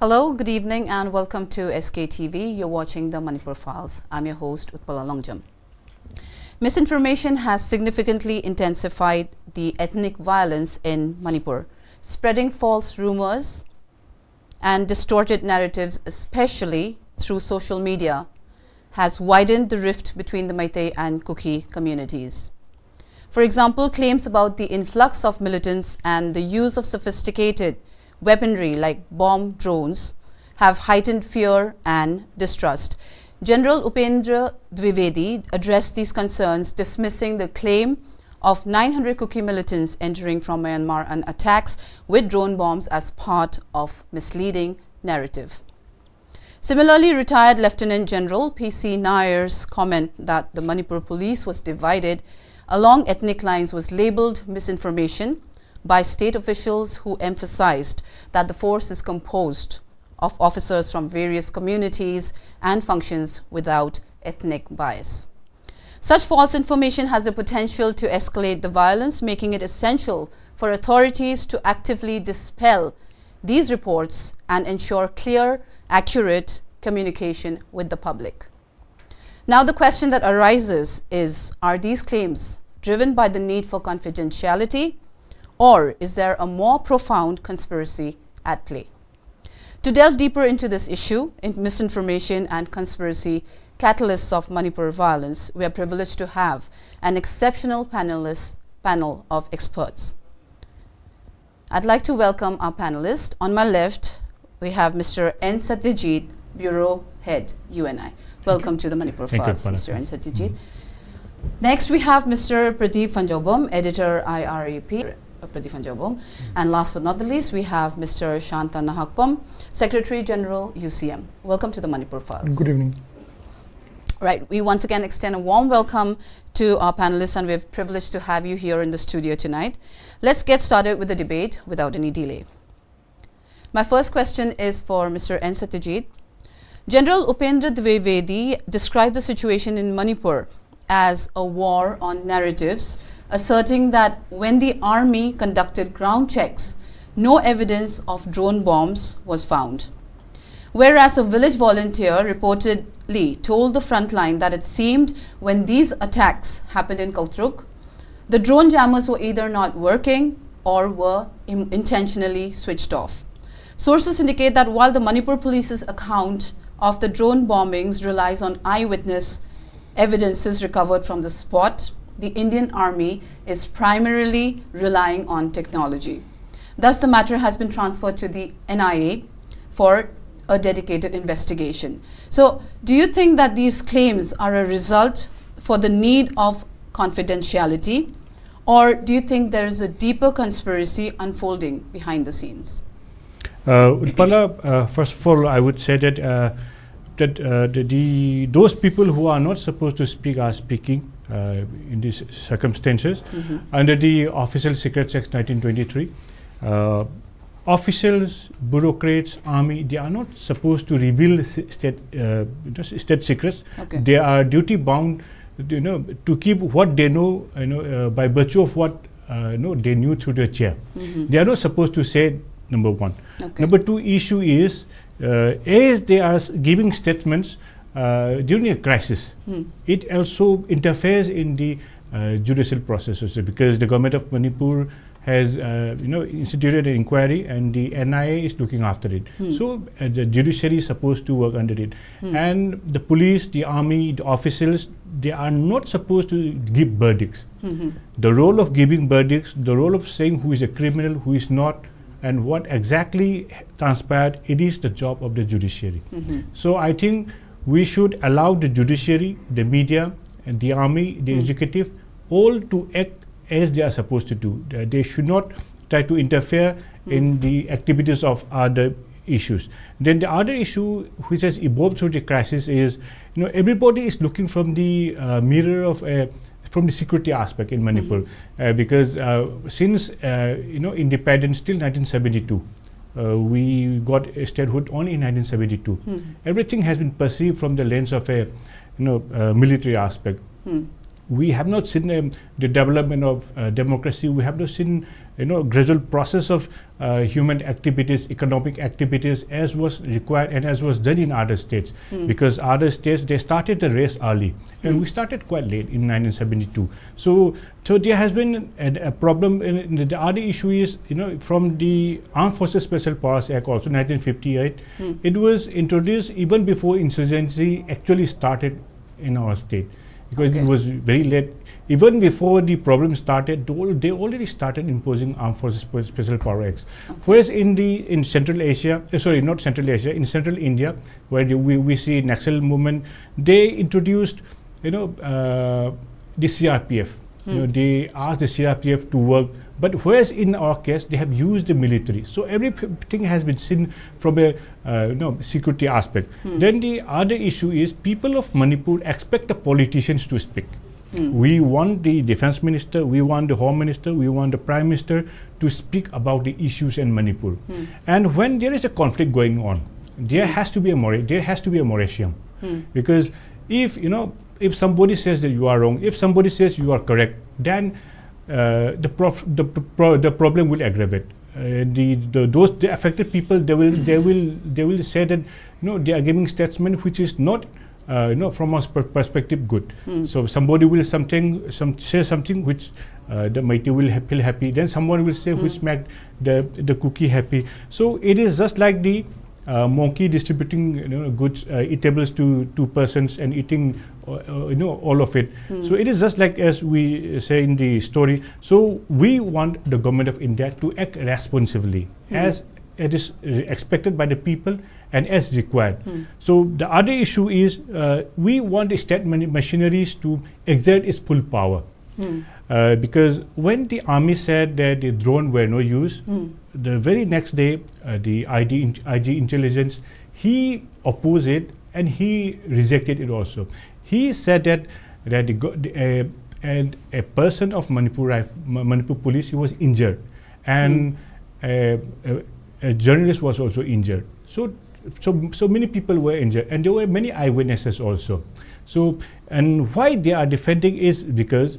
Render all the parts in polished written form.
Hello, good evening and welcome to SKTV. You're watching the Manipur Files. I'm your host, Utpala Longjam. Misinformation has significantly intensified the ethnic violence in Manipur. Spreading false rumors and distorted narratives, especially through social media, has widened the rift between the Meitei and Kuki communities. For example, claims about the influx of militants and the use of sophisticated weaponry like bomb drones have heightened fear and distrust. General Upendra Dwivedi addressed these concerns, dismissing the claim of 900 Kuki militants entering from Myanmar and attacks with drone bombs as part of misleading narrative. Similarly, retired Lieutenant General P.C. Nair's comment that the Manipur police was divided along ethnic lines was labeled misinformation by state officials who emphasized that the force is composed of officers from various communities and functions without ethnic bias. Such false information has the potential to escalate the violence, making it essential for authorities to actively dispel these reports and ensure clear, accurate communication with the public. Now the question that arises is, are these claims driven by the need for confidentiality, or is there a more profound conspiracy at play? To delve deeper into this issue, in misinformation and conspiracy catalysts of Manipur violence, we are privileged to have an exceptional panel of experts. I'd like to welcome our panelists. On my left, we have Mr. N. SATYAJIT, Bureau Head, UNI. Welcome to the Manipur Files, Mr. N. SATYAJIT. Next, we have Mr. PRADIP PHANJOUBAM, Editor, IRAP. PRADIP. And last but not the least, we have Mr. Shanta NAHAKPAM, Secretary General, UCM. Welcome to the Manipur Files. Good evening. Right, we once again extend a warm welcome to our panelists, and we're privileged to have you here in the studio tonight. Let's get started with the debate without any delay. My first question is for Mr. N. SATYAJIT. General Upendra Dwivedi described the situation in Manipur as a war on narratives, asserting that when the army conducted ground checks, no evidence of drone bombs was found. Whereas a village volunteer reportedly told the frontline that it seemed when these attacks happened in Kautruk, the drone jammers were either not working or were intentionally switched off. Sources indicate that while the Manipur police's account of the drone bombings relies on eyewitness evidences recovered from the spot, the Indian Army is primarily relying on technology. Thus, the matter has been transferred to the NIA for a dedicated investigation. So, do you think that these claims are a result for the need of confidentiality, or do you think there is a deeper conspiracy unfolding behind the scenes? Utpala, first of all, I would say that those people who are not supposed to speak are speaking in these circumstances. Under the Official Secrets Act 1923, officials, bureaucrats, army, they are not supposed to reveal state secrets. Okay. They are duty bound, to keep what they know, by virtue of what they knew through their chair. They are not supposed to say, number one. Okay. Number two issue is, as they are giving statements during a crisis, it also interferes in the judicial processes, because the government of Manipur has instituted an inquiry and the NIA is looking after it. So the judiciary is supposed to work under it. And the police, the army, the officials, they are not supposed to give verdicts. The role of giving verdicts, the role of saying who is a criminal, who is not, and what exactly transpired, it is the job of the judiciary. So I think we should allow the judiciary, the media, and the army, the executive, all to act as they are supposed to do. They should not try to interfere in the activities of other issues. Then the other issue which has evolved through the crisis is, everybody is looking from the mirror of from the security aspect in Manipur, because since independence till 1972, we got a statehood only in 1972. Everything has been perceived from the lens of a military aspect. We have not seen the development of democracy. We have not seen gradual process of human activities, economic activities, as was required and as was done in other states. Because other states, they started the race early, and we started quite late in 1972. So there has been a problem. The other issue is, from the Armed Forces Special Powers Act, also 1958, it was introduced even before insurgency actually started in our state, because it was very late. Even before the problem started, they already started imposing Armed Forces Special Power Acts. Whereas in Central Asia, not Central Asia, in Central India, where we see Naxal movement, they introduced, the CRPF. They asked the CRPF to work, but whereas in our case, they have used the military. So everything has been seen from a security aspect. Then the other issue is, people of Manipur expect the politicians to speak. We want the defense minister, we want the home minister, we want the prime minister to speak about the issues in Manipur. And when there is a conflict going on, there has to be a moratorium. Because if somebody says that you are wrong, if somebody says you are correct, then the problem will aggravate. The affected people, they will say that they are giving statement which is not from our perspective good. So somebody will say something which the mighty will feel happy, then someone will say which make the cookie happy. So it is just like the monkey distributing goods, eatables to two persons and eating all of it. So it is just like, as we say in the story. So we want the government of India to act responsibly, as it is expected by the people and as required. So the other issue is, we want the state machineries to exert its full power. Because when the army said that the drone were no use, the very next day, the IG intelligence, he opposed it and he rejected it also. He said that a person of Manipur police, he was injured, and a journalist was also injured. So many people were injured, and there were many eyewitnesses also. So, and why they are defending is because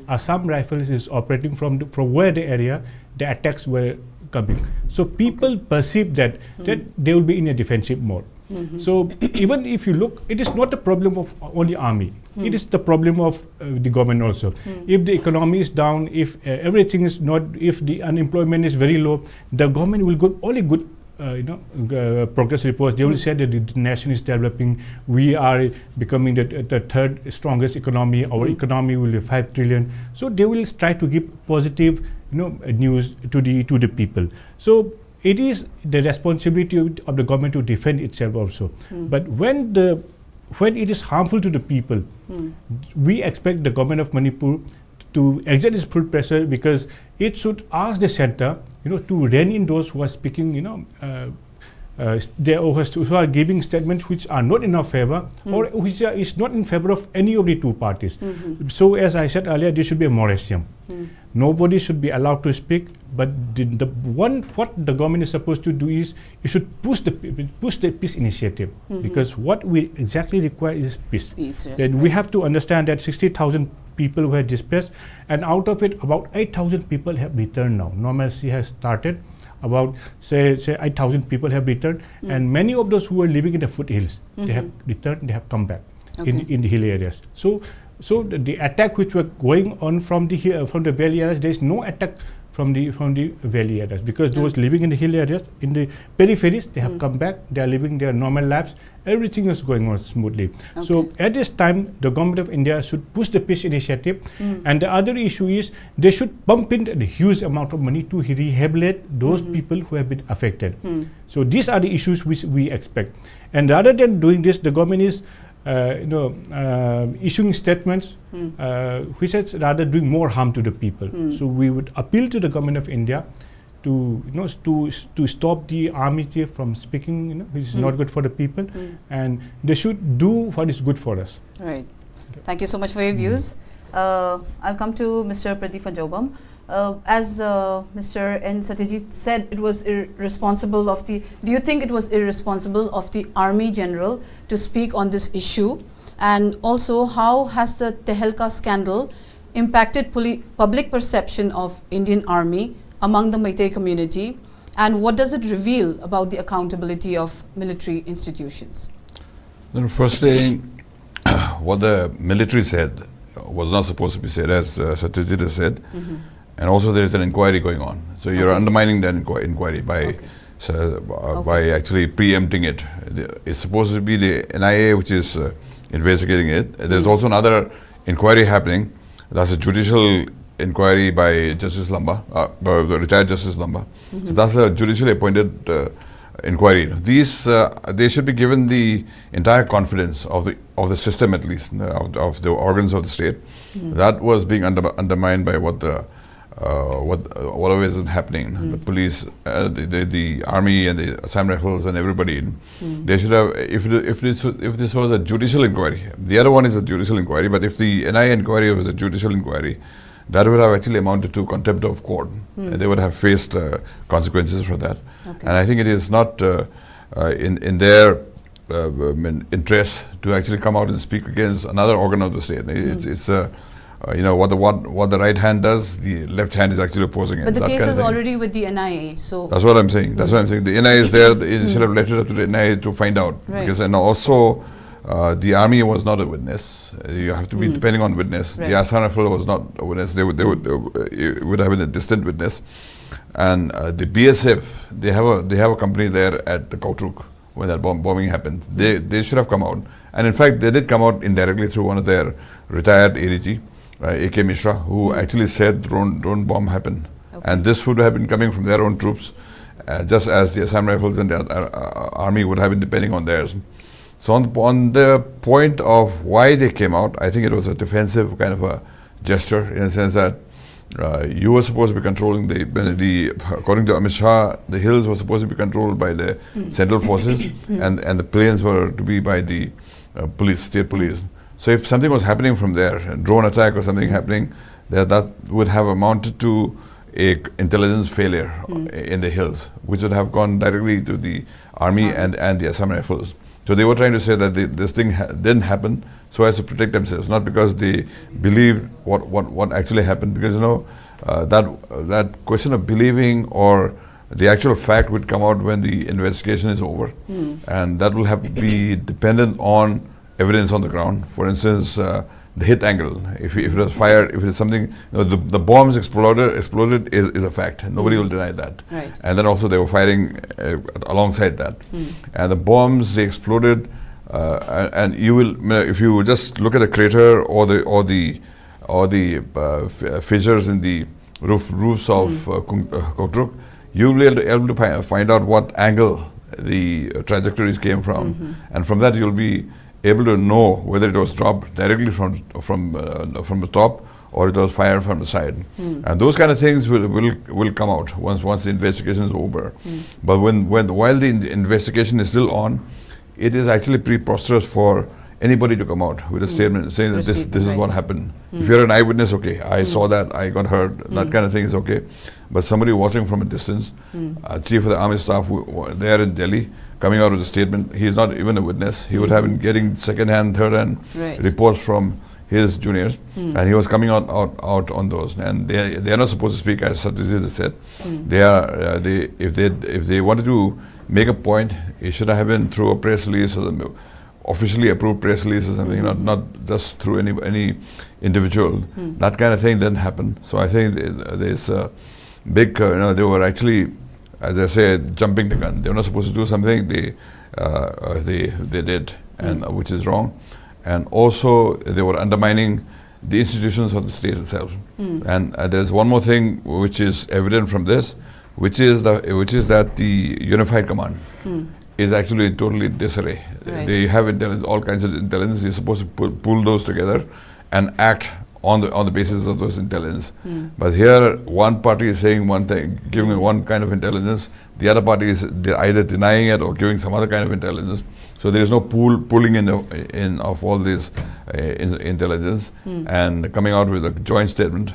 Assam Rifles is operating from where the area the attacks were coming. So people perceive that they will be in a defensive mode. So even if you look, it is not a problem of only army. It is the problem of the government also. If the economy is down, if everything is not, if the unemployment is very low, the government will get only good progress reports. They will say that the nation is developing. We are becoming the third strongest economy. Our economy will be 5 trillion. So they will try to give positive news to the people. So it is the responsibility of the government to defend itself also. But when it is harmful to the people, we expect the government of Manipur to exert its full pressure, because it should ask the center, to rein in those who are speaking, who are giving statements which are not in our favor, or which is not in favor of any of the two parties. So as I said earlier, there should be a moratorium. Nobody should be allowed to speak, but what the government is supposed to do is, it should push the peace initiative, because what we exactly require is peace. Then we have to understand that 60,000 people were displaced, and out of it, about 8,000 people have returned now. Normalcy has started. About say 8,000 people have returned, and many of those who were living in the foothills, they have returned, they have come back in the hill areas. So the attack which were going on from the valley areas, there is no attack from the valley areas, because those living in the hill areas, in the peripheries, they have come back, they are living their normal lives, everything is going on smoothly. So at this time, the government of India should push the peace initiative, and the other issue is, they should pump in the huge amount of money to rehabilitate those people who have been affected. So these are the issues which we expect. And rather than doing this, the government is issuing statements which is rather doing more harm to the people. So we would appeal to the government of India to stop the army chief from speaking, which is not good for the people, and they should do what is good for us. Right. Thank you so much for your views. I'll come to Mr. PRADIP PHANJOUBAM. As Mr. N. SATYAJIT said, it was irresponsible of the. Do you think it was irresponsible of the Army General to speak on this issue? And also, how has the Tehelka scandal impacted public perception of Indian Army among the Meitei community, and what does it reveal about the accountability of military institutions? First thing, what the military said was not supposed to be said, as SATYAJIT has said, and also there is an inquiry going on. So you're undermining that inquiry by by actually preempting it. It's supposed to be the NIA which is investigating it. There's also another inquiry happening. That's a judicial inquiry by Justice Lamba, the retired Justice Lamba. So that's a judicially appointed inquiry. These they should be given the entire confidence of the system, at least of the organs of the state. That was being undermined by whatever is happening. The police, the army, and the Assam Rifles, and everybody. They should have. If this was a judicial inquiry, the other one is a judicial inquiry. But if the NIA inquiry was a judicial inquiry, that would have actually amounted to contempt of court. They would have faced consequences for that. And I think it is not in their interest to actually come out and speak against another organ of the state. It's you know, what the right hand does, the left hand is actually opposing it. But the case is already with the NIA, so... That's what I'm saying. That's what I'm saying. The NIA is there. It should have left it up to the NIA to find out. Because, and also, the army was not a witness. You have to be depending on witness. The Assam Rifle was not a witness. It would have been a distant witness. And the BSF, they have a company there at the Kautruk when that bombing happened. They should have come out. And in fact, they did come out indirectly through one of their retired ADG. A.K. Mishra, who actually said drone bomb happened. And this would have been coming from their own troops, just as the Assam Rifles and the army would have been depending on theirs. So on the point of why they came out, I think it was a defensive kind of a gesture, in a sense that you were supposed to be controlling according to Amit Shah, the hills were supposed to be controlled by the central forces, and the plains were to be by the police, state police. So if something was happening from there, a drone attack or something happening, that would have amounted to a intelligence failure in the hills, which would have gone directly to the army and the Assam Rifles. So they were trying to say that this thing didn't happen so as to protect themselves, not because they believed what actually happened. Because, you know, that question of believing or the actual fact would come out when the investigation is over, and that will have to be dependent on evidence on the ground. For instance, the hit angle. If it was fired, if it's something, you know, the bombs exploded is a fact. Nobody will deny that. Right. And then also they were firing alongside that. And the bombs, they exploded, and you will, if you just look at the crater or the fissures in the roofs of Kautruk, you will be able to find out what angle the trajectories came from, and from that you'll be able to know whether it was dropped directly from the top or it was fired from the side. And those kind of things will come out once the investigation is over. But while the investigation is still on, it is actually preposterous for anybody to come out with a statement saying that this is what happened. If you're an eyewitness, okay, I saw that, I got hurt, that kind of thing is okay. But somebody watching from a distance, chief of the army staff there in Delhi, coming out with a statement, he's not even a witness. He would have been getting second-hand, third-hand reports from his juniors, and he was coming out on those. And they are not supposed to speak, as SATYAJIT said. If they wanted to make a point, it should have been through a press release or officially approved press release or something, not just through any individual. That kind of thing didn't happen. So I think there's a big, they were actually, as I say, jumping the gun. They were not supposed to do something. They did, and which is wrong. And also they were undermining the institutions of the state itself. And there's one more thing which is evident from this, which is that the unified command is actually totally disarray. They have intelligence, all kinds of intelligence. You're supposed to pull those together and act on the basis of those intelligence. But here, one party is saying one thing, giving one kind of intelligence. The other party is either denying it or giving some other kind of intelligence. So there is no pulling in of all this intelligence and coming out with a joint statement.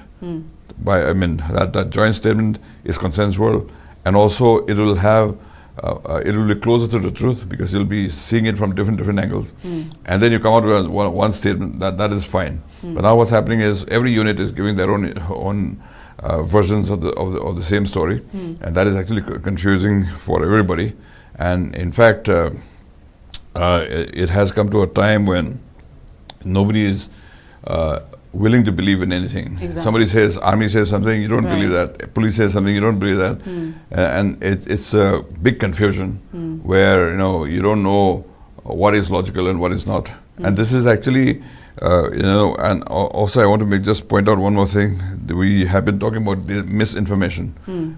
That joint statement is consensual, and also it will have it will be closer to the truth because you'll be seeing it from different angles. And then you come out with one statement that is fine. But now what's happening is every unit is giving their own versions of the same story, and that is actually confusing for everybody. And in fact, it has come to a time when nobody is willing to believe in anything. Exactly. Somebody says, army says something, you don't believe that. Police says something, you don't believe that. And it's a big confusion where you don't know what is logical and what is not. And this is actually, and also I want to just point out one more thing. We have been talking about the misinformation.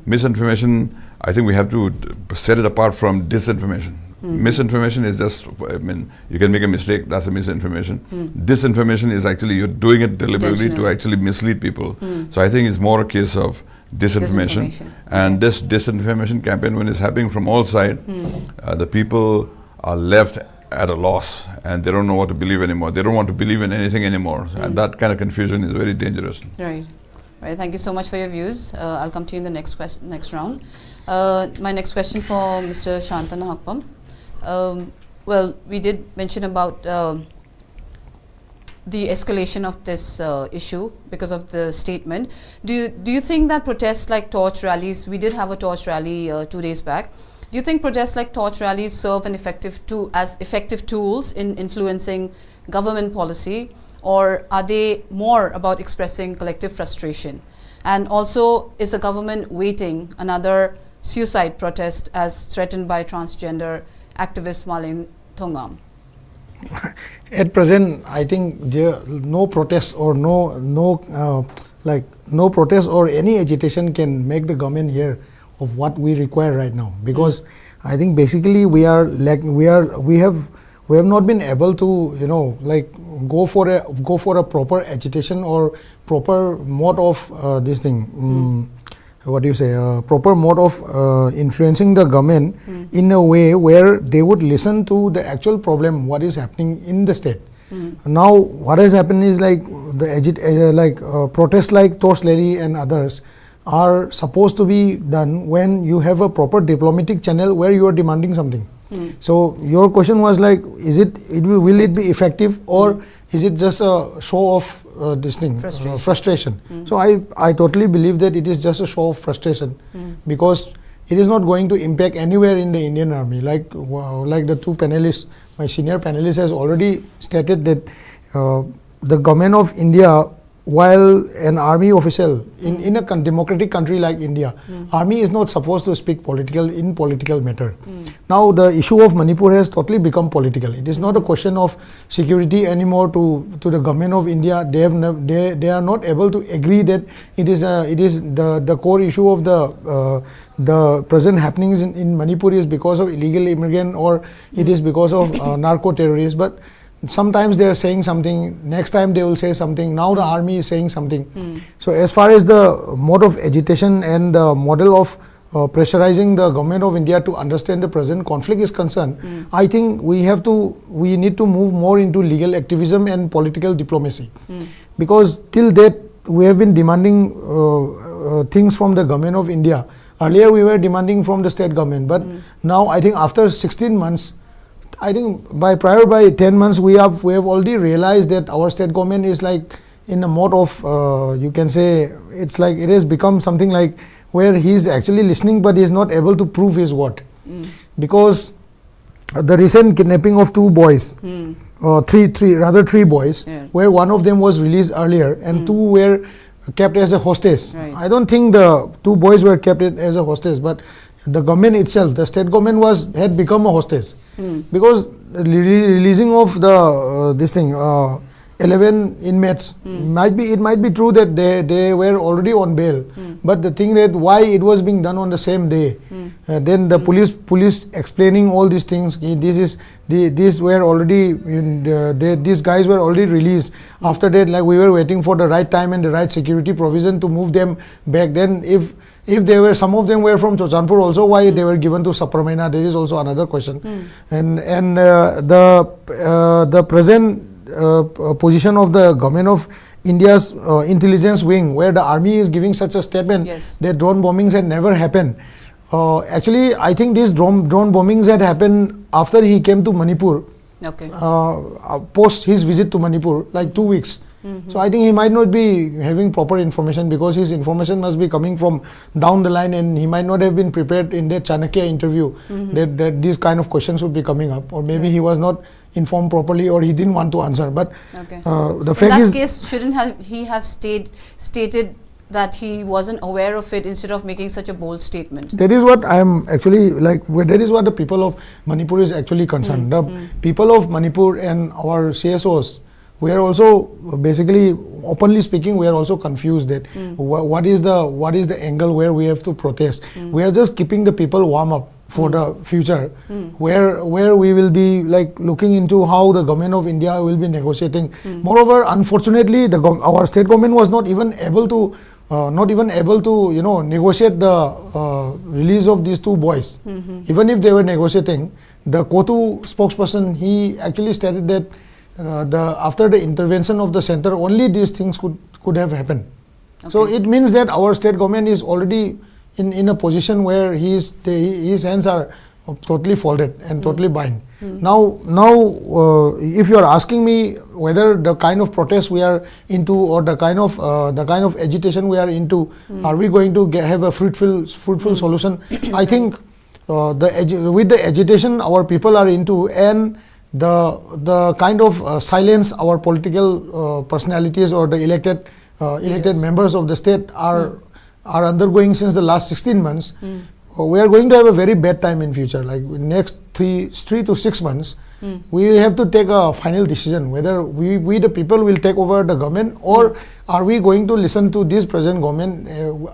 Misinformation, I think we have to set it apart from disinformation. Misinformation is just, you can make a mistake, that's a misinformation. Disinformation is actually, you're doing it deliberately to actually mislead people. So I think it's more a case of disinformation. And this disinformation campaign, when it's happening from all sides, the people are left at a loss and they don't know what to believe anymore. They don't want to believe in anything anymore. And that kind of confusion is very dangerous. Right. Right. Thank you so much for your views. I'll come to you in the next round. My next question for Mr. Shanta NAHAKPAM. Well, we did mention about the escalation of this issue because of the statement. Do you think that protests like torch rallies, we did have a torch rally 2 days back, do you think protests like torch rallies serve an as effective tools in influencing government policy, or are they more about expressing collective frustration? And also, is the government waiting another suicide protest as threatened by transgender activist Malin Thongam? At present, I think there no protest or no protest or any agitation can make the government hear of what we require right now, because I think basically we have not been able to go for a proper agitation or proper mode of proper mode of influencing the government in a way where they would listen to the actual problem, what is happening in the state. Now, what has happened is protests like Torch Rally and others are supposed to be done when you have a proper diplomatic channel where you are demanding something. So your question was will it be effective, or is it just a show of frustration? So I totally believe that it is just a show of frustration, because it is not going to impact anywhere in the Indian Army. Like the two panelists, my senior panelist has already stated that the government of India, while an army official in a democratic country like India, army is not supposed to speak in political matter. Now the issue of Manipur has totally become political. It is not a question of security anymore to the government of India. They are not able to agree that it is the core issue of the present happenings in Manipur is because of illegal immigrant, or it is because of narco terrorists. But sometimes they are saying something, next time they will say something, now the army is saying something. So as far as the mode of agitation and the model of pressurizing the government of India to understand the present conflict is concerned, I think we need to move more into legal activism and political diplomacy. Because till that we have been demanding things from the government of India. Earlier we were demanding from the state government, but now I think after 16 months, I think by 10 months we have already realized that our state government is in a mode of you can say it has become something like where he is actually listening but he is not able to prove his word. Because the recent kidnapping of two boys, three boys, where one of them was released earlier and two were kept as a hostage. I don't think the two boys were kept as a hostage, but the government itself, the state government had become a hostage, because releasing of the 11 inmates it might be true that they were already on bail, but the thing that why it was being done on the same day, then the police explaining all these things, these guys were already released. After that, we were waiting for the right time and the right security provision to move them back. Then if some of them were from Chochanpur also, why they were given to Saparmaina, there is also another question. And the present position of the government of India's intelligence wing, where the army is giving such a statement that drone bombings had never happened. Actually, I think these drone bombings had happened after he came to Manipur. Okay. Post his visit to Manipur, like 2 weeks. So I think he might not be having proper information, because his information must be coming from down the line, and he might not have been prepared in that Chanakya interview that these kind of questions would be coming up, or maybe he was not informed properly, or he didn't want to answer. But the fact is, in that case, shouldn't he have stated that he wasn't aware of it instead of making such a bold statement? That is what I am actually like. That is what the people of Manipur is actually concerned. The people of Manipur and our CSOs, we are also basically, openly speaking, we are also confused that what is the angle where we have to protest. We are just keeping the people warm up for the future, where we will be like looking into how the government of India will be negotiating. Moreover, unfortunately, our state government was not even able to negotiate the release of these two boys. Even if they were negotiating, the KOTU spokesperson, he actually stated that after the intervention of the center, only these things could have happened. So it means that our state government is already in a position where his hands are totally folded and totally bind. Now, if you are asking me whether the kind of protest we are into, or the kind of agitation we are into, are we going to have a fruitful solution? I think with the agitation our people are into, and the kind of silence our political personalities or the elected members of the state are undergoing since the last 16 months, we are going to have a very bad time in future. Like next 3 to 6 months, we have to take a final decision whether we the people will take over the government, or are we going to listen to this present government?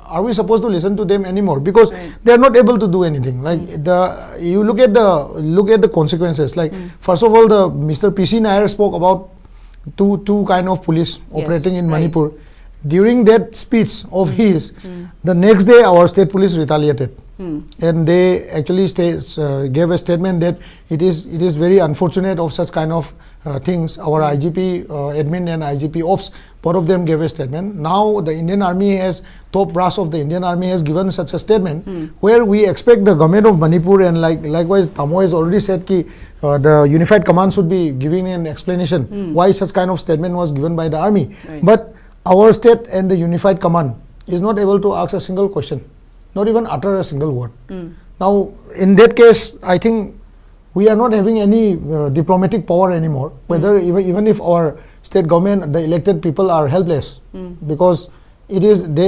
Are we supposed to listen to them anymore? Because they are not able to do anything. Like you look at the consequences. Like first of all, the Mr. PC Nair spoke about two kind of police operating in Manipur. During that speech of his, the next day our state police retaliated. And they actually gave a statement that it is very unfortunate of such kind of things. Our IGP admin and IGP ops, both of them gave a statement. Now the Indian Army has, top brass of the Indian Army has given such a statement, where we expect the government of Manipur, and likewise Tamo has already said the unified command should be giving an explanation why such kind of statement was given by the army. But our state and the unified command is not able to ask a single question, not even utter a single word. Now, in that case, I think we are not having any diplomatic power anymore, whether even if our state government, the elected people are helpless, because they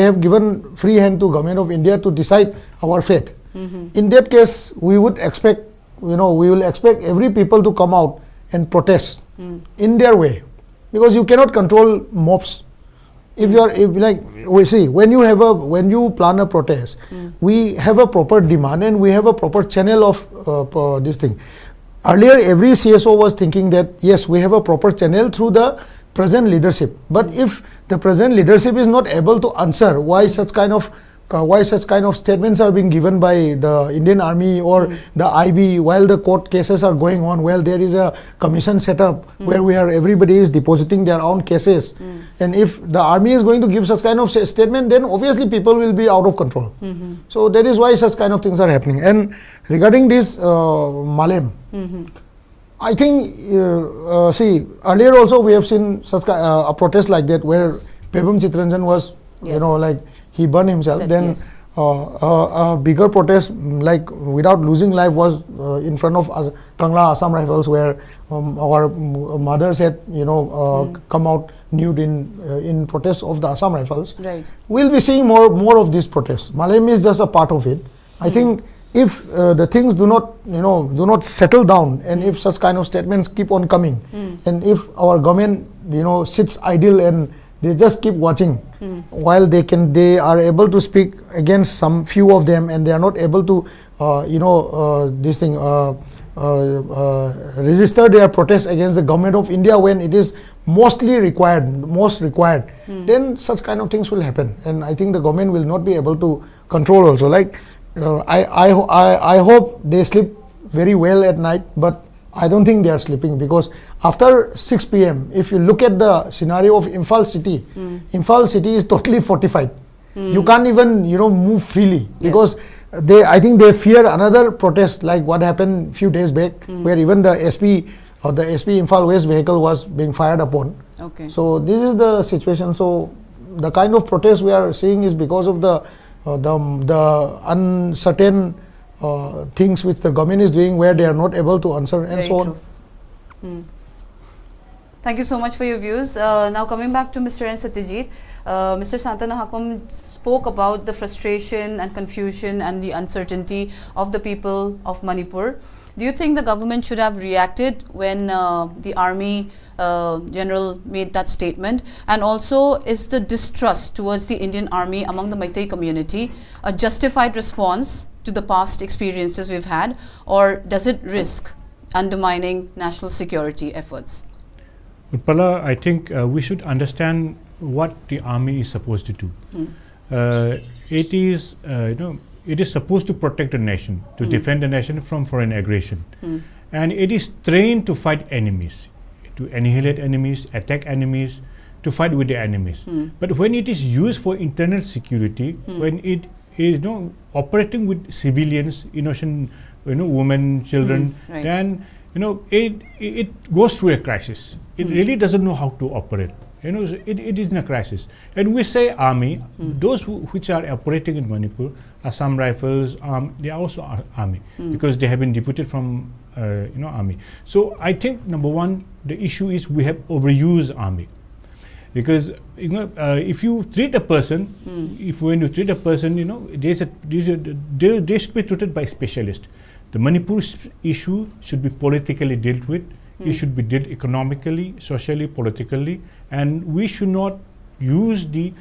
have given free hand to government of India to decide our fate. In that case, we would expect, we will expect every people to come out and protest in their way, because you cannot control mobs. When you plan a protest, we have a proper demand and we have a proper channel of this thing. Earlier, every CSO was thinking that yes, we have a proper channel through the present leadership. But if the present leadership is not able to answer why such kind of statements are being given by the Indian Army or the IB while the court cases are going on, well, there is a commission set up where everybody is depositing their own cases. And if the army is going to give such kind of statement, then obviously people will be out of control. So that is why such kind of things are happening. And regarding this Malem, I think, see, earlier also we have seen such a protest like that where Pebam Chitranjan was, he burned himself. Then a bigger protest, like without losing life, was in front of Kangla Assam Rifles, where our mothers had come out nude in protest of the Assam Rifles. We'll be seeing more of these protests. Malem is just a part of it. I think if the things do not settle down, and if such kind of statements keep on coming, and if our government sits idle and they just keep watching while they are able to speak against some few of them, and they are not able to register their protest against the government of India when it is most required, then such kind of things will happen. And I think the government will not be able to control also. Like I hope they sleep very well at night, but I don't think they are sleeping, because after 6 p.m, if you look at the scenario of Imphal city, Imphal city is totally fortified. You can't even move freely, because I think they fear another protest like what happened few days back, where even the SP or the SP Imphal West vehicle was being fired upon. Okay. So this is the situation. So the kind of protest we are seeing is because of the uncertain things which the government is doing, where they are not able to answer and Very so true. on. Thank you so much for your views. Now coming back to Mr. N. Satyajit, Mr. NAHAKPAM spoke about the frustration and confusion and the uncertainty of the people of Manipur. Do you think the government should have reacted when the army general made that statement? And also, is the distrust towards the Indian army among the Meitei community a justified response to the past experiences we've had, or does it risk undermining national security efforts? Utpala, I think we should understand what the army is supposed to do. It is, it is supposed to protect the nation, to defend the nation from foreign aggression. And it is trained to fight enemies, to annihilate enemies, attack enemies, to fight with the enemies. But when it is used for internal security, when it is operating with civilians, innocent women, children, right. then it goes through a crisis. It really doesn't know how to operate. It is in a crisis. And we say army, those which are operating in Manipur, Assam Rifles, they are also army, because they have been deputed from army. So I think number one, the issue is we have overused army. Because if you treat a person, when you treat a person, they should be treated by specialists. The Manipur issue should be politically dealt with. It should be dealt economically, socially, politically, and we should not use the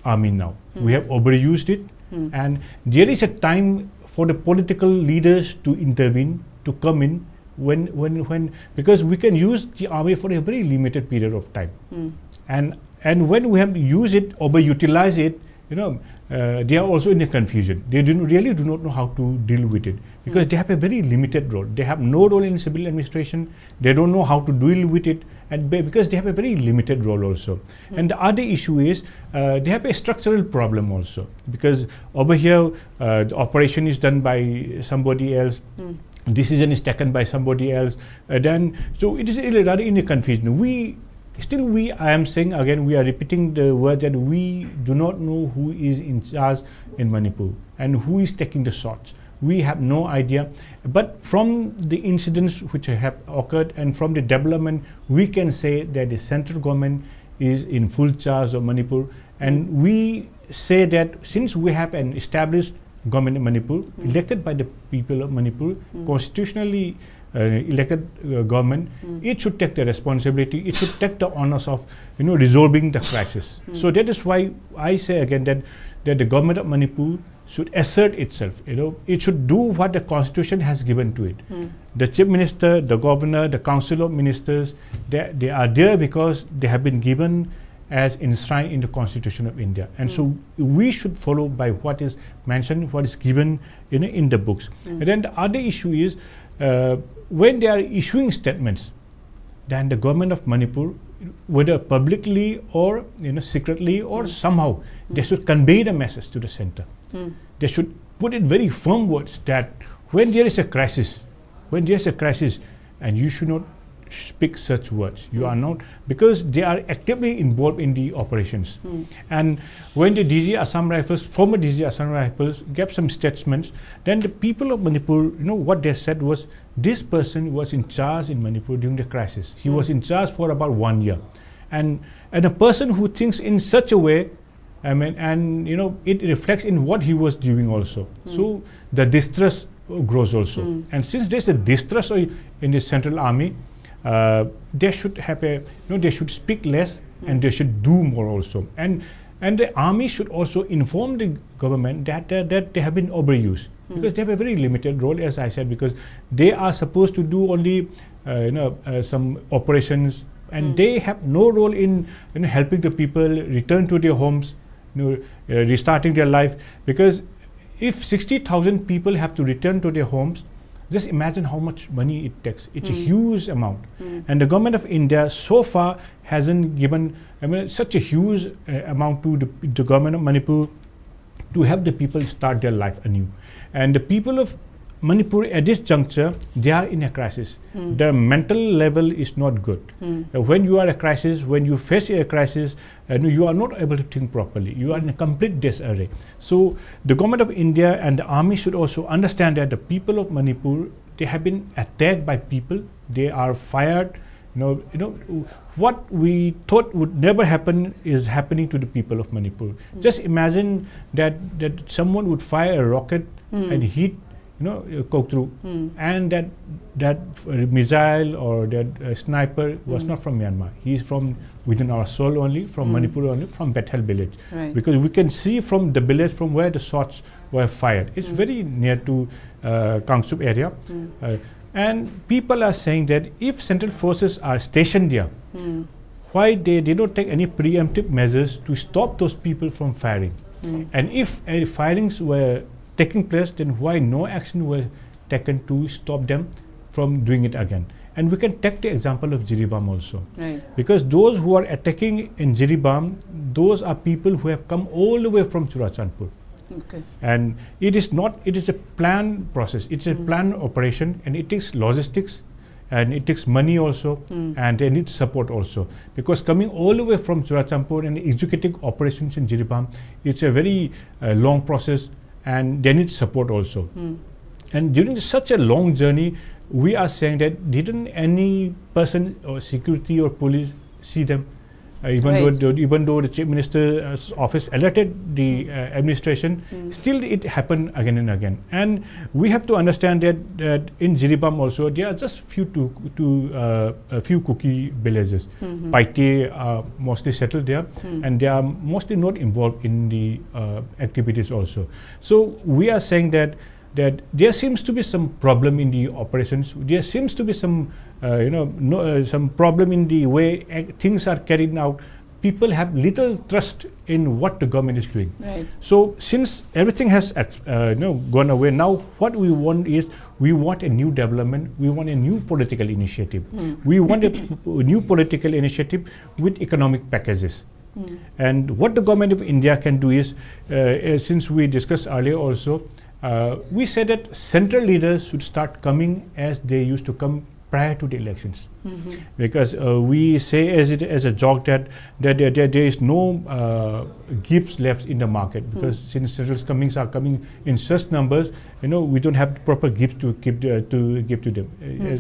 army now. We have overused it, and there is a time for the political leaders to intervene, to come in when because we can use the army for a very limited period of time, and when we have used it, overutilize it, they are also in a confusion. They really do not know how to deal with it, because they have a very limited role. They have no role in civil administration. They don't know how to deal with it, and because they have a very limited role also. And the other issue is they have a structural problem also, because over here the operation is done by somebody else. Decision is taken by somebody else. So it is rather in a confusion. I am saying again, we are repeating the word that we do not know who is in charge in Manipur and who is taking the shots. We have no idea. But from the incidents which have occurred and from the development, we can say that the central government is in full charge of Manipur. And we say that since we have an established government in Manipur, elected by the people of Manipur, constitutionally elected government, it should take the responsibility, it should take the honors of resolving the crisis. So that is why I say again that the government of Manipur should assert itself. It should do what the constitution has given to it. The chief minister, the governor, the council of ministers, they are there because they have been given as enshrined in the Constitution of India, and so we should follow by what is mentioned, what is given in the books. And then the other issue is when they are issuing statements, then the government of Manipur, whether publicly or secretly or somehow, they should convey the message to the center. They should put in very firm words that when there is a crisis, and you should not speak such words. You are not, because they are actively involved in the operations. And when the DG Assam Rifles, former DG Assam Rifles, gave some statements, then the people of Manipur, what they said was, this person was in charge in Manipur during the crisis. He was in charge for about 1 year. And a person who thinks in such a way, it reflects in what he was doing also. So the distrust grows also. And since there's a distrust in the central army, they should have they should speak less and they should do more also. And the army should also inform the government that they have been overused, because they have a very limited role, as I said, because they are supposed to do only some operations, and they have no role in helping the people return to their homes, restarting their life. Because if 60,000 people have to return to their homes, just imagine how much money it takes. It's a huge amount. And the government of India so far hasn't given such a huge amount to the government of Manipur to help the people start their life anew. And the people of Manipur at this juncture, they are in a crisis. Their mental level is not good. When you are in a crisis, when you face a crisis, you are not able to think properly. You are in a complete disarray. So the government of India and the army should also understand that the people of Manipur, they have been attacked by people. They are fired. What we thought would never happen is happening to the people of Manipur. Just imagine that someone would fire a rocket and hit go through, and that missile or that sniper was not from Myanmar. He is from within our soul only, from Manipur only, from Bethel village. Right. Because we can see from the village from where the shots were fired. It's very near to Kangsup area. And people are saying that if central forces are stationed there, why they don't take any preemptive measures to stop those people from firing? And if firings were taking place, then why no action was taken to stop them from doing it again? And we can take the example of Jiribam also. Right. Because those who are attacking in Jiribam, those are people who have come all the way from Churachandpur. Okay. And it is a planned process. It's a planned operation, and it takes logistics, and it takes money also, and they need support also. Because coming all the way from Churachandpur and executing operations in Jiribam, it's a very long process, and they need support also. And during such a long journey, we are saying that didn't any person or security or police see them? Even though the Chief Minister's office alerted the administration, still it happened again and again. And we have to understand that in Jiribam also, there are just few cookie villages. Paite are mostly settled there, and they are mostly not involved in the activities also. So we are saying that there seems to be some problem in the operations. There seems to be some some problem in the way things are carried out. People have little trust in what the government is doing. Right. So since everything has gone away, now what we want is a new development. We want a new political initiative. We want a new political initiative with economic packages. And what the government of India can do is, since we discussed earlier also, we said that central leaders should start coming as they used to come prior to the elections. Because we say as a joke that there is no gifts left in the market, because since central comings are coming in such numbers, we don't have proper gifts to give to them,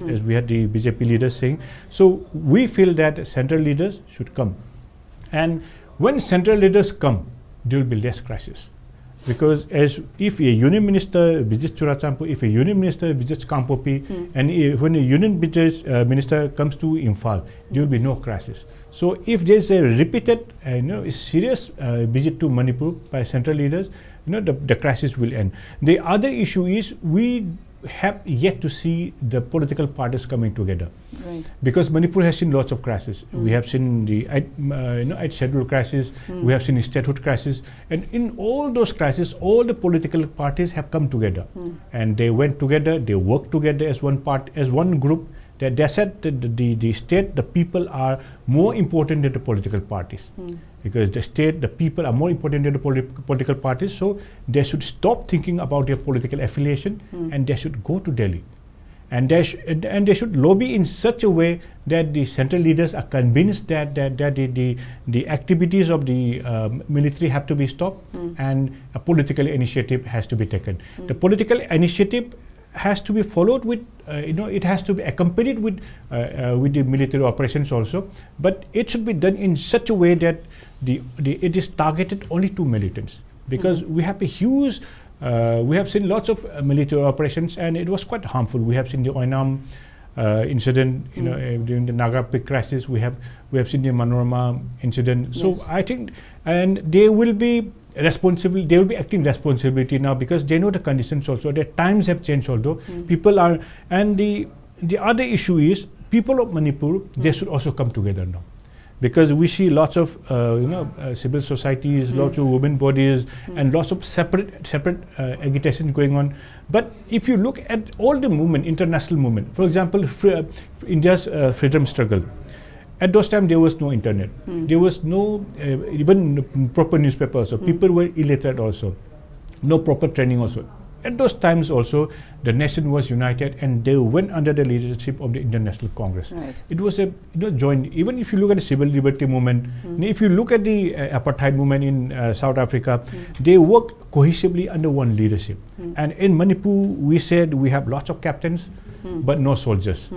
as we had the BJP leaders saying. So we feel that central leaders should come, and when central leaders come, there will be less crisis. Because if a union minister visits Churachandpur, if a union minister visits Kampopi, and when a union minister comes to Imphal, there will be no crisis. So if there is a repeated, serious visit to Manipur by central leaders, the crisis will end. The other issue is we have yet to see the political parties coming together. Right. Because Manipur has seen lots of crises. We have seen the schedule crisis, we have seen statehood crisis, and in all those crises, all the political parties have come together, and they went together, they worked together as one group. They said that the state, the people are more important than the political parties. Because the state, the people are more important than the political parties, so they should stop thinking about their political affiliation, and they should go to Delhi. And they should lobby in such a way that the central leaders are convinced that the activities of the military have to be stopped, and a political initiative has to be taken. The political initiative has to be followed with, it has to be accompanied with the military operations also, but it should be done in such a way that it is targeted only to militants, because we have a huge, we have seen lots of military operations, and it was quite harmful. We have seen the Oinam incident, during the Naga Peak crisis. We have seen the MORUM incident. Yes. So I think, and they will be responsible. They will be acting responsibility now, because they know the conditions also. The times have changed. Although people are, and the other issue is people of Manipur. They should also come together now. Because we see lots of civil societies, lots of women bodies, and lots of separate agitation going on. But if you look at all the movement, international movement, for example, India's freedom struggle, at those times there was no internet, there was no even proper newspapers, so people were illiterate also. no proper training also. At those times also, the nation was united and they went under the leadership of the International Congress. Right. It was a joint, even if you look at the civil liberty movement, if you look at the apartheid movement in South Africa, they worked cohesively under one leadership. And in Manipur, we said we have lots of captains, but no soldiers.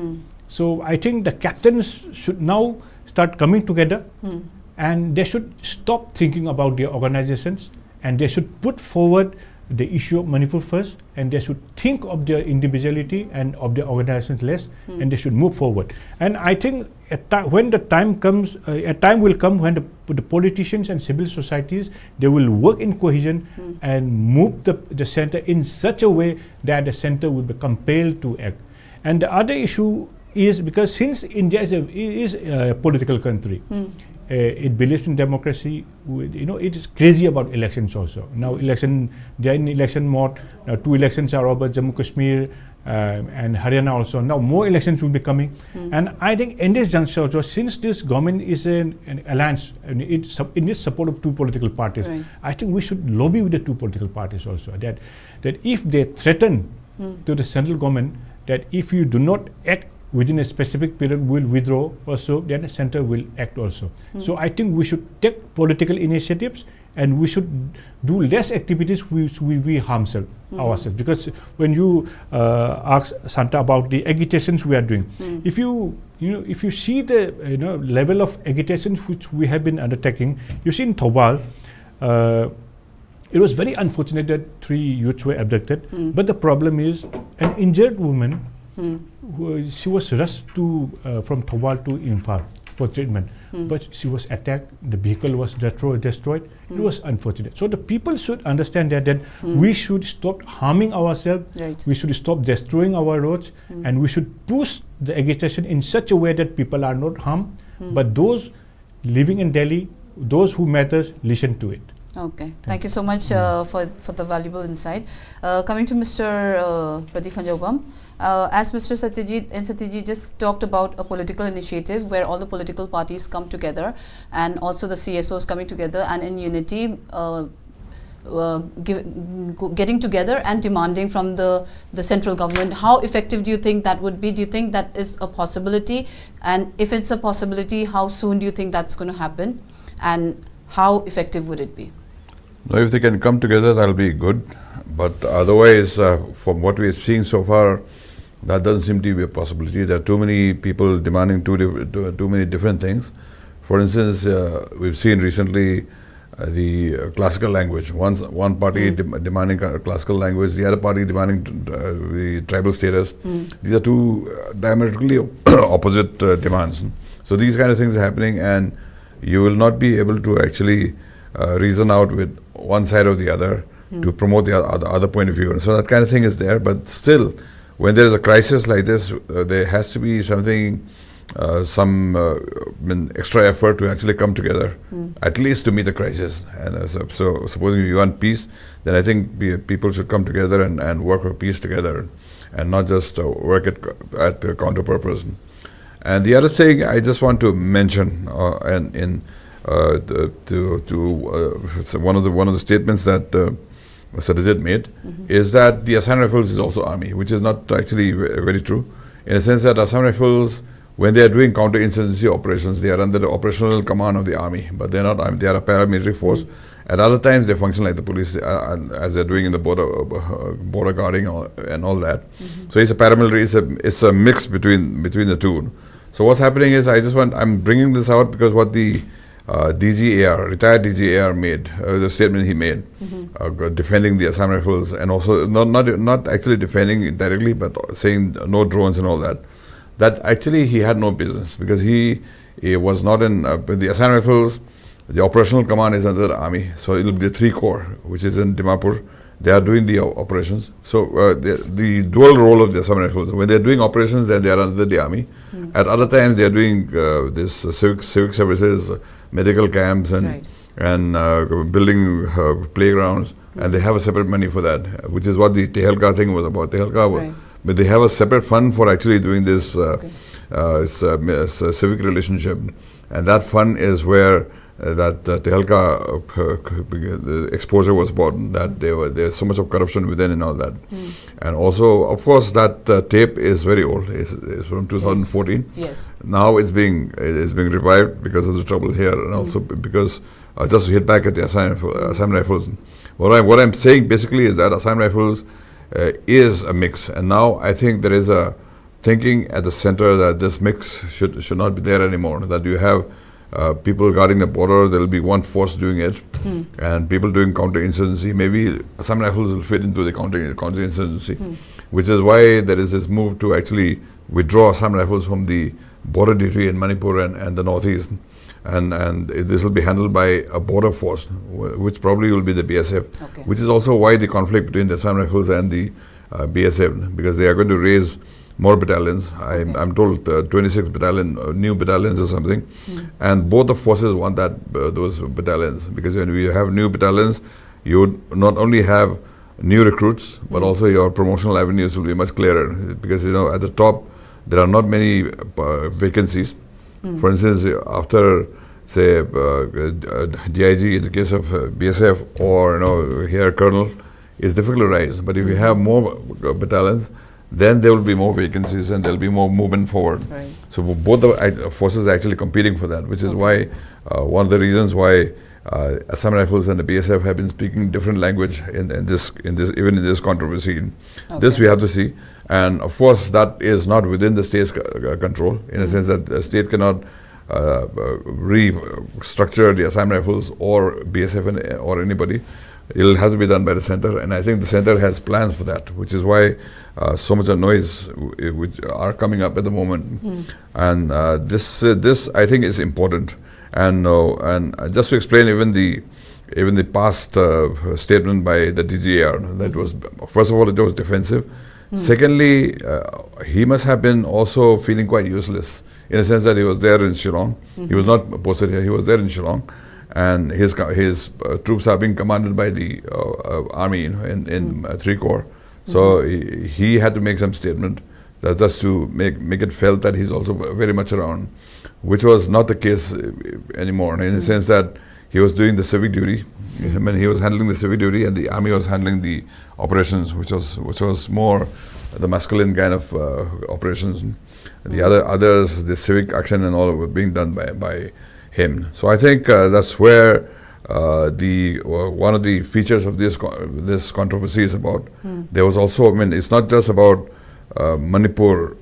So I think the captains should now start coming together and they should stop thinking about their organizations and they should put forward the issue of Manipur first, and they should think of their individuality and of their organizations less, and they should move forward. And I think when the time comes, a time will come when the politicians and civil societies, they will work in cohesion and move the center in such a way that the center will be compelled to act. And the other issue is because since India is a political country, it believes in democracy. It is crazy about elections also. Now they are in election mode. Now 2 elections are over, Jammu Kashmir and Haryana also. Now more elections will be coming. And I think in this juncture also, since this government is an alliance, and it needs support of 2 political parties, I think we should lobby with the 2 political parties also, that if they threaten to the central government, that if you do not act within a specific period, will withdraw also, then the center will act also. So I think we should take political initiatives and we should do less activities which we harm ourselves. Because when you ask Santa about the agitations we are doing, if you see the level of agitations which we have been undertaking, you see in Thobal, it was very unfortunate that 3 youths were abducted. But the problem is an injured woman. She was rushed from Thobal to Imphal for treatment, but she was attacked. The vehicle was destroyed. It was unfortunate. So the people should understand that we should stop harming ourselves. We should stop destroying our roads, and we should push the agitation in such a way that people are not harmed, but those living in Delhi, those who matters, listen to it. Okay, thank you so much for the valuable insight. Coming to Mr. PRADIP PHANJOUBAM, as Mr. Satyajit just talked about a political initiative where all the political parties come together and also the CSOs coming together and in unity getting together and demanding from the central government. How effective do you think that would be? Do you think that is a possibility? And if it's a possibility, how soon do you think that's going to happen? And how effective would it be? No, if they can come together, that'll be good. But otherwise, from what we are seeing so far, that doesn't seem to be a possibility. There are too many people demanding too many different things. For instance, we've seen recently the classical language. One party demanding classical language, the other party demanding the tribal status. These are 2 diametrically opposite demands. So these kind of things are happening, and you will not be able to actually reason out with one side or the other to promote the other point of view. And so that kind of thing is there, but still, when there is a crisis like this, there has to be something, some extra effort to actually come together, at least to meet the crisis. And so supposing you want peace, then I think people should come together and work for peace together, and not just work at the counter purpose. And the other thing I just want to mention, one of the statements that SATYAJIT made is that the Assam Rifles is also army, which is not actually very true, in a sense that Assam Rifles, when they are doing counterinsurgency operations, they are under the operational command of the army, but they are not army, they are a paramilitary force. At other times they function like the police, as they're doing in the border guarding and all that. So it's a paramilitary, it's a mix between the 2. So what's happening is, I'm bringing this out because what the retired DGAR made, the statement he made, defending the Assam Rifles, and also not actually defending directly, but saying no drones and all that. That actually he had no business, because he was not in the Assam Rifles. The operational command is under the army, so it will be the 3 Corps, which is in Dimapur. They are doing the operations. So the dual role of the Assam Rifles, when they are doing operations, then they are under the army. At other times, they are doing this civic services, medical camps, and building playgrounds, and they have a separate money for that, which is what the Tehelka thing was about. But they have a separate fund for actually doing this civic relationship, and that fund is where that Tehalka exposure was brought, that there's so much of corruption within and all that. And also, of course, that tape is very old. It's from 2014. Yes. Now it's being revived because of the trouble here, and also because just to hit back at the Assam Rifles. What I'm saying basically is that Assam Rifles is a mix, and now I think there is a thinking at the center that this mix should not be there anymore. That you have people guarding the border, there will be one force doing it, and people doing counterinsurgency. Maybe Assam Rifles will fit into the counterinsurgency, which is why there is this move to actually withdraw Assam Rifles from the border duty in Manipur and the northeast. And this will be handled by a border force, which probably will be the BSF, which is also why the conflict between the Assam Rifles and the BSF, because they are going to raise more battalions. I'm told 26 new battalions or something, and both the forces want that those battalions, because when we have new battalions, you would not only have new recruits, but also your promotional avenues will be much clearer, because at the top there are not many vacancies. For instance, after say DIG in the case of BSF, or here Colonel, it's difficult to rise. But if you have more battalions, then there will be more vacancies and there will be more movement forward. Right. So both the forces are actually competing for that, which is why one of the reasons why Assam Rifles and the BSF have been speaking different language in this controversy. This we have to see, and of course that is not within the state's control, in a sense that the state cannot restructure the Assam Rifles or BSF or anybody. It will have to be done by the center, and I think the center has plans for that, which is why so much of noise which are coming up at the moment. And this I think is important. And just to explain, even the past statement by the DGAR, that was, first of all, it was defensive. Secondly, he must have been also feeling quite useless, in a sense that he was there in Shillong. He was not posted here, he was there in Shillong, and his troops are being commanded by the army in 3 Corps. So he had to make some statement just to make it felt that he's also very much around, which was not the case anymore, in the sense that he was doing the civic duty. I mean, he was handling the civic duty, and the army was handling the operations, which was more the masculine kind of operations. The others, the civic action and all, were being done by him. So I think that's where one of the features of this controversy is about. There was also, I mean, it's not just about Manipur.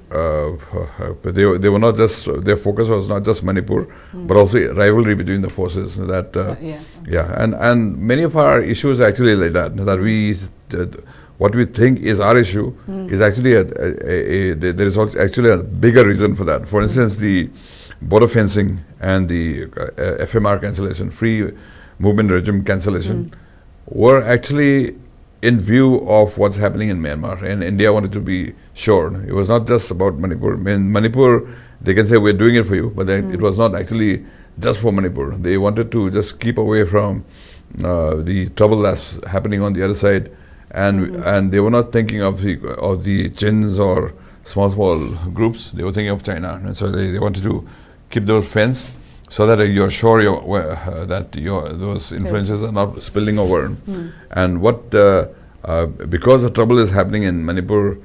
They were not just, their focus was not just Manipur, but also rivalry between the forces. And many of our issues are actually like that. What we think is our issue is actually there is also actually a bigger reason for that. For instance, the border fencing and the FMR cancellation, free movement regime cancellation, were actually in view of what's happening in Myanmar, and India wanted to be sure. It was not just about Manipur. In Manipur, they can say we're doing it for you, but it was not actually just for Manipur. They wanted to just keep away from the trouble that's happening on the other side, and they were not thinking of the Chins or small groups. They were thinking of China, and so they wanted to keep those fence so that you're sure that those influences are not spilling over. And because the trouble is happening in Manipur,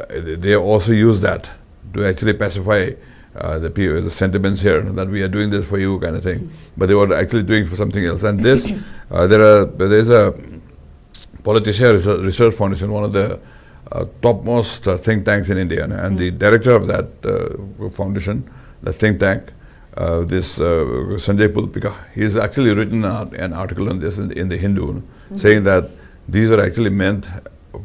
they also use that to actually pacify the sentiments here, that we are doing this for you kind of thing. But they were actually doing for something else. And this, there's a politician research foundation, one of the topmost think tanks in India, and the director of that foundation, the think tank, this Sanjay Pulpika, he's actually written an article on this in the Hindu, saying that these are actually meant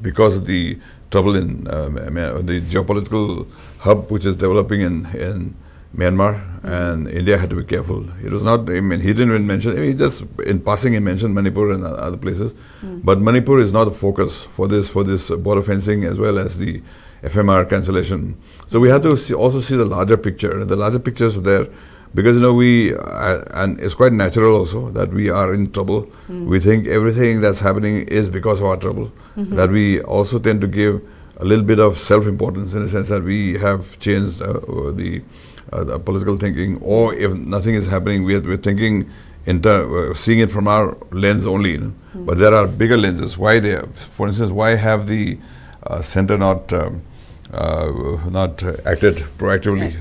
because of the trouble in the geopolitical hub which is developing in Myanmar, and India had to be careful. It was not, I mean, he didn't even mention, he just in passing he mentioned Manipur and other places, but Manipur is not the focus for this border fencing as well as the FMR cancellation. So we have to also see the larger picture. The larger picture is there because and it's quite natural also that we are in trouble. We think everything that's happening is because of our trouble. That we also tend to give a little bit of self-importance in the sense that we have changed the political thinking, or if nothing is happening, we're thinking, seeing it from our lens only. You know? But there are bigger lenses. Why they have, for instance, why have the center not acted proactively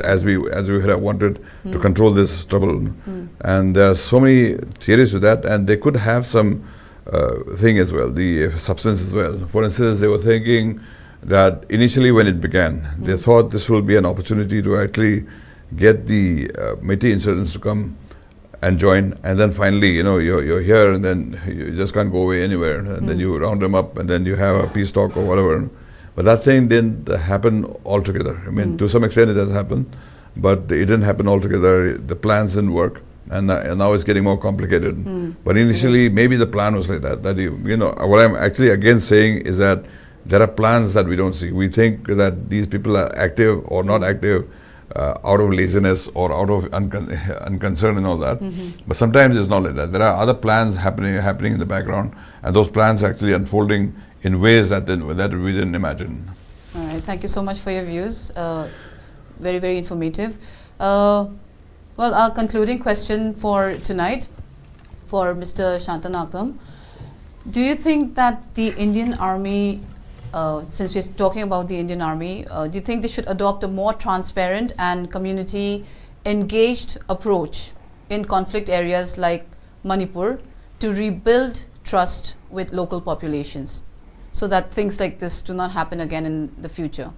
as we had wanted to control this trouble? And there are so many theories to that, and they could have some thing as well, the substance as well. For instance, they were thinking that initially when it began, they thought this will be an opportunity to actually get the Métis insurgents to come and join, and then finally, you know, you're here, and then you just can't go away anywhere, and then you round them up, and then you have a peace talk or whatever. But that thing didn't happen altogether. I mean, to some extent it has happened, but it didn't happen altogether. The plans didn't work, and now it's getting more complicated. But initially, maybe the plan was like that. That you know, what I'm actually again saying is that there are plans that we don't see. We think that these people are active or not active out of laziness or out of unconcern and all that. But sometimes it's not like that. There are other plans happening in the background, and those plans are actually unfolding in ways that we didn't imagine. All right, thank you so much for your views. Very, very informative. Well, our concluding question for tonight for Mr. Shantanakdam. Do you think that the Indian Army, since we're talking about the Indian Army, do you think they should adopt a more transparent and community-engaged approach in conflict areas like Manipur to rebuild trust with local populations, so that things like this do not happen again in the future?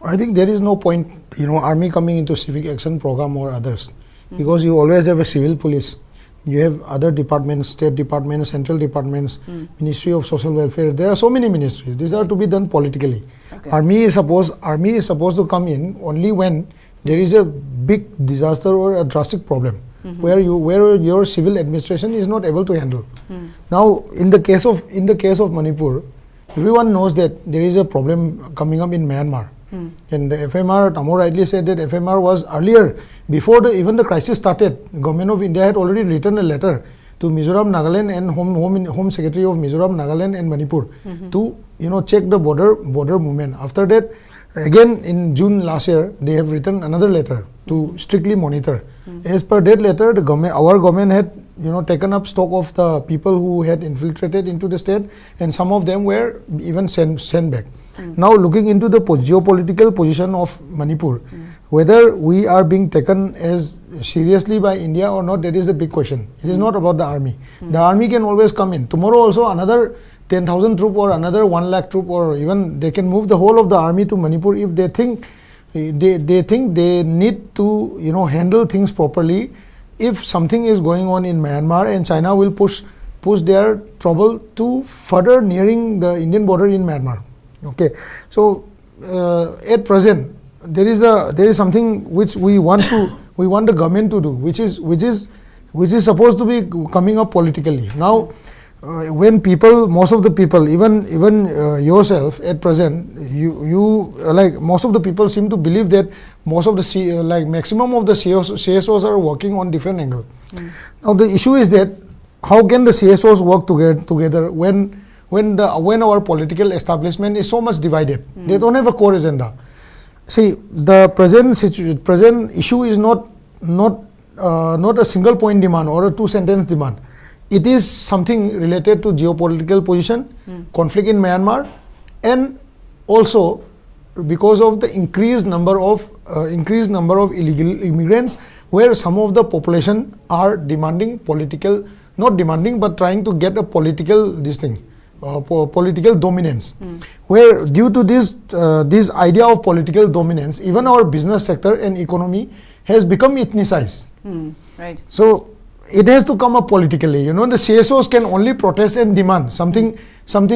I think there is no point, you know, army coming into civic action program or others, because you always have a civil police. You have other departments, state departments, central departments, Ministry of Social Welfare. There are so many ministries. These are to be done politically. Okay. Army is supposed to come in only when there is a big disaster or a drastic problem where your civil administration is not able to handle. Now, in the case of Manipur, everyone knows that there is a problem coming up in Myanmar. And the FMR, Tamo rightly said that FMR was earlier, before even the crisis started, Government of India had already written a letter to Mizoram, Nagaland and Home Secretary of Mizoram, Nagaland and Manipur to, you know, check the border movement. After that, again in June last year, they have written another letter to strictly monitor. As per that letter, our government had, you know, taken up stock of the people who had infiltrated into the state, and some of them were even sent back. Now, looking into the geopolitical position of Manipur, whether we are being taken as seriously by India or not, that is the big question. It is not about the army. The army can always come in. Tomorrow also another 10,000 troop or another 1 lakh troop, or even they can move the whole of the army to Manipur if they think they need to, you know, handle things properly. If something is going on in Myanmar, and China will push their trouble to further nearing the Indian border in Myanmar. Okay, so at present there is something which we want the government to do, which is supposed to be coming up politically. Now, when most of the people, even yourself at present, you like most of the people seem to believe that most of the maximum of the CSOs are working on different angle. Now the issue is that how can the CSOs work together when our political establishment is so much divided? They don't have a core agenda. See, the present issue is not a single point demand or a 2-sentence demand. It is something related to geopolitical position, conflict in Myanmar, and also because of the increased number of illegal immigrants, where some of the population are demanding political, not demanding, but trying to get a political political dominance, where due to this idea of political dominance, even our business sector and economy has become ethnicized. Right. So it has to come up politically. You know, the CSOs can only protest and demand something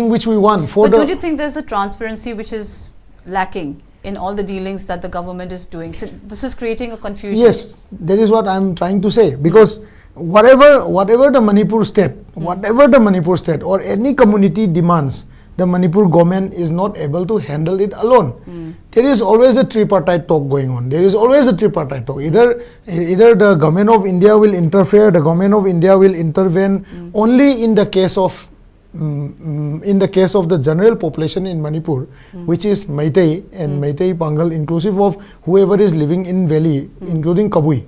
which we want. But don't you think there's a transparency which is lacking in all the dealings that the government is doing? So this is creating a confusion. Yes, that is what I'm trying to say, because whatever the Manipur state or any community demands, the Manipur government is not able to handle it alone. There is always a tripartite talk going on. There is always a tripartite talk. Either the government of India will interfere, the government of India will intervene only in the case of in the case of the general population in Manipur, which is Meitei and Meitei Pangal, inclusive of whoever is living in valley, including Kabui.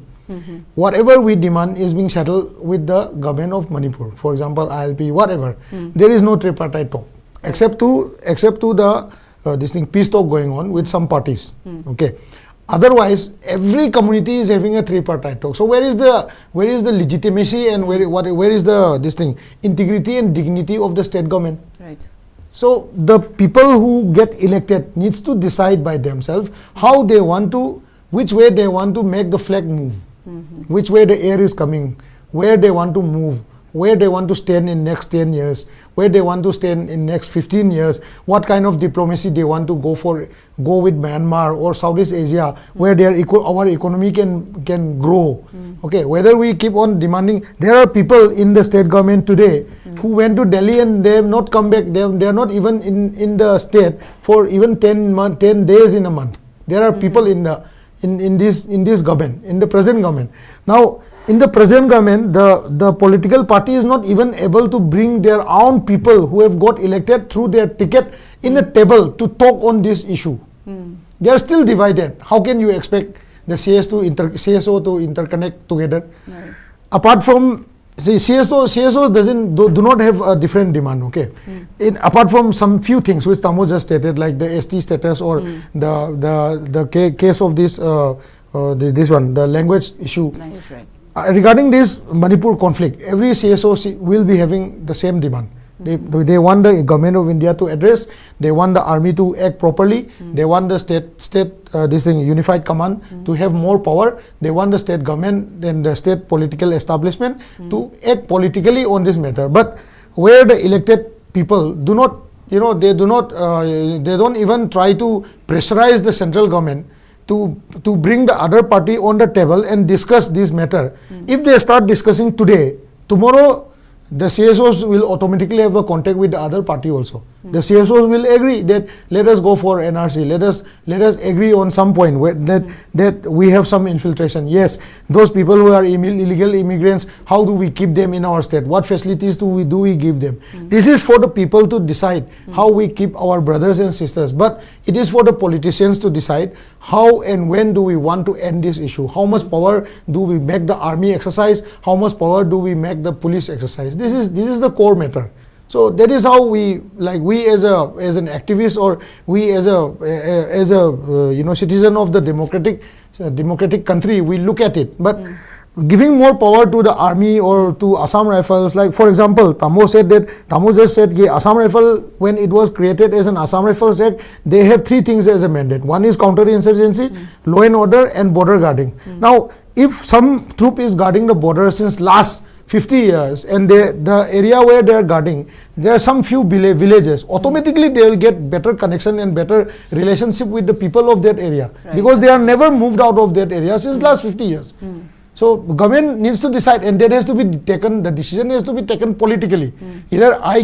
Whatever we demand is being settled with the government of Manipur. For example, ILP, whatever. There is no tripartite talk, except to the this thing peace talk going on with some parties. Okay. Otherwise, every community is having a tripartite talk. So where is the legitimacy and where is the this thing integrity and dignity of the state government? Right. So the people who get elected needs to decide by themselves how they want to, which way they want to make the flag move, which way the air is coming, where they want to move, where they want to stand in next 10 years, where they want to stand in next 15 years, what kind of diplomacy they want to go with Myanmar or Southeast Asia, where our economy can grow. Okay, whether we keep on demanding, there are people in the state government today who went to Delhi and they have not come back. They are not even in the state for even 10 days in a month. There are people in this government, in the present government. Now, in the present government, the political party is not even able to bring their own people who have got elected through their ticket in a table to talk on this issue. They are still divided. How can you expect the CSO to interconnect together? Right. Apart from the CSOs do not have a different demand. Okay, apart from some few things which Tamo just stated, like the ST status or the case of this this one, the language issue. Language, right. Regarding this Manipur conflict, every CSO will be having the same demand. They want the government of India to address. They want the army to act properly. They want the state unified command to have more power. They want the state government and the state political establishment to act politically on this matter. But where the elected people do not, they don't even try to pressurize the central government to bring the other party on the table and discuss this matter. If they start discussing today, tomorrow the CSOs will automatically have a contact with the other party also. The CSOs will agree that let us go for NRC, let us agree on some point that we have some infiltration. Yes, those people who are illegal immigrants, how do we keep them in our state? What facilities do we give them? This is for the people to decide how we keep our brothers and sisters. But it is for the politicians to decide how and when do we want to end this issue. How much power do we make the army exercise? How much power do we make the police exercise? This is the core matter. So that is how we as an activist, or we as a citizen of the democratic country, we look at it. But giving more power to the army or to Assam Rifles, like for example, Tamo just said Assam Rifle, when it was created as an Assam Rifles Act, they have three things as a mandate. One is counterinsurgency, law and order, and border guarding. Now, if some troop is guarding the border since last 50 years, and the area where they are guarding, there are some few villages, automatically they will get better connection and better relationship with the people of that area, because they are never moved out of that area since last 50 years. So government needs to decide, and that has to be taken, the decision has to be taken politically. Either I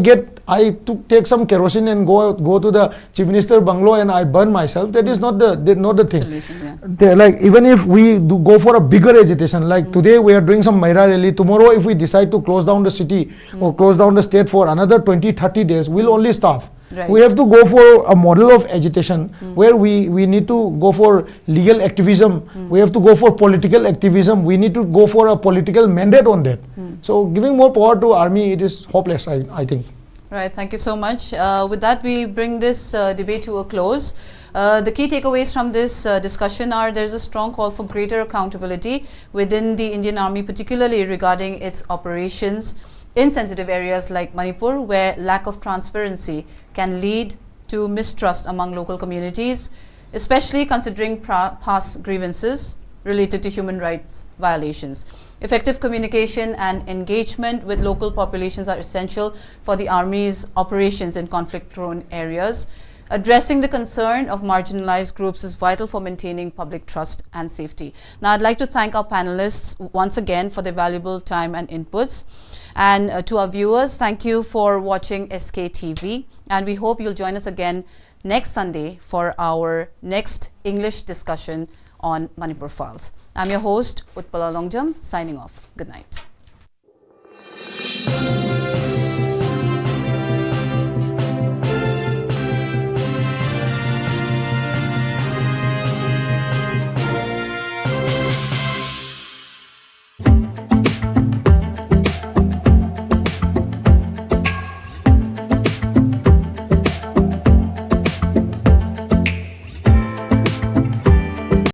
take some kerosene and go to the Chief Minister bungalow and I burn myself. That is not the thing. Solution, yeah. Like even if we go for a bigger agitation, like today we are doing some Maira rally, tomorrow if we decide to close down the city or close down the state for another 20-30 days, we'll only starve. Right. We have to go for a model of agitation where we need to go for legal activism. We have to go for political activism. We need to go for a political mandate on that. So giving more power to army, it is hopeless, I think. Right, thank you so much. With that, we bring this debate to a close. The key takeaways from this discussion are there is a strong call for greater accountability within the Indian Army, particularly regarding its operations in sensitive areas like Manipur, where lack of transparency can lead to mistrust among local communities, especially considering past grievances related to human rights violations. Effective communication and engagement with local populations are essential for the Army's operations in conflict-prone areas. Addressing the concern of marginalized groups is vital for maintaining public trust and safety. Now, I'd like to thank our panelists once again for their valuable time and inputs. And to our viewers, thank you for watching SKTV. And we hope you'll join us again next Sunday for our next English discussion on Manipur Files. I'm your host, Utpala Longjam, signing off. Good night. Manipur.